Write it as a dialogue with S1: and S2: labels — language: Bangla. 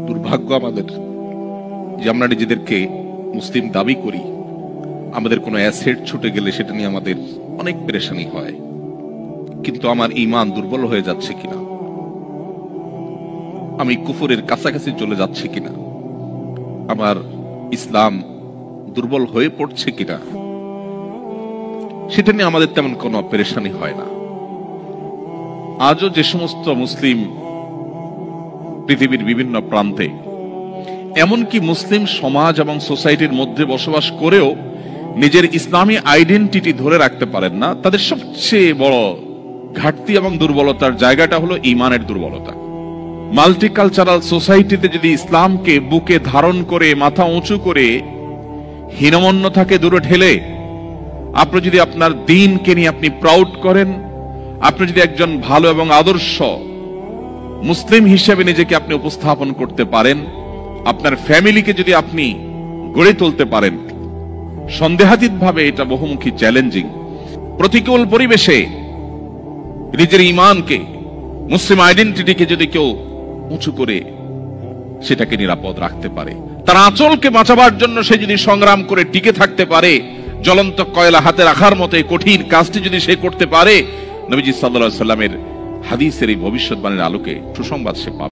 S1: দুর্ভাগ্য আমাদের যে আমরা নিজেদেরকে মুসলিম দাবি করি, আমাদের কোনো অ্যাসেট ছুটে গেলে সেটা নিয়ে আমাদের অনেক পেরেশানি হয়। কিন্তু আমার ঈমান দুর্বল হয়ে যাচ্ছে কিনা, আমি কুফরের কাছাকাছি চলে যাচ্ছে কিনা, আমার ইসলাম দুর্বল হয়ে পড়ছে কিনা, সেটা নিয়ে আমাদের তেমন কোনো পেরেশানি হয় না। আজও যে সমস্ত মুসলিম পৃথিবীর বিভিন্ন প্রান্তে, এমনকি মুসলিম সমাজ এবং সোসাইটির মধ্যে বসবাস করেও নিজের ইসলামী আইডেন্টিটি ধরে রাখতে পারেন না, তাদের সবচেয়ে বড় ঘাটতি এবং দুর্বলতার জায়গাটা হলো ঈমানের দুর্বলতা। মাল্টিকালচারাল সোসাইটিতে যদি ইসলামকে বুকে ধারণ করে মাথা উঁচু করে হীনমন্যতাকে দূরে ঠেলে আপনি যদি আপনার দ্বীনকে নিয়ে আপনি প্রাউড করেন, আপনি যদি একজন ভালো এবং আদর্শ মুসলিম হিসেবে নিজেকে আপনি উপস্থাপন করতে পারেন, আপনার ফ্যামিলিকে যদি আপনি গড়ে তুলতে পারেন, সন্দেহাতীতভাবে এটা বহুমুখী চ্যালেঞ্জিং। প্রতিকূল পরিবেশে নিজের ঈমানকে, মুসলিম আইডেন্টিটিকে যদি কেউ উঁচু করে সেটাকে নিরাপদ রাখতে পারে, তার আঁচলকে বাঁচাবার জন্য সে যদি সংগ্রাম করে টিকে থাকতে পারে, জ্বলন্ত কয়লা হাতে রাখার মতো এই কঠিন কাজটি যদি সে করতে পারে, নবীজি সাল্লাল্লাহু আলাইহি ওয়াসাল্লামের হাদিসের এই ভবিষ্যৎবাণীর আলোকে সুসংবাদ সে পাবে।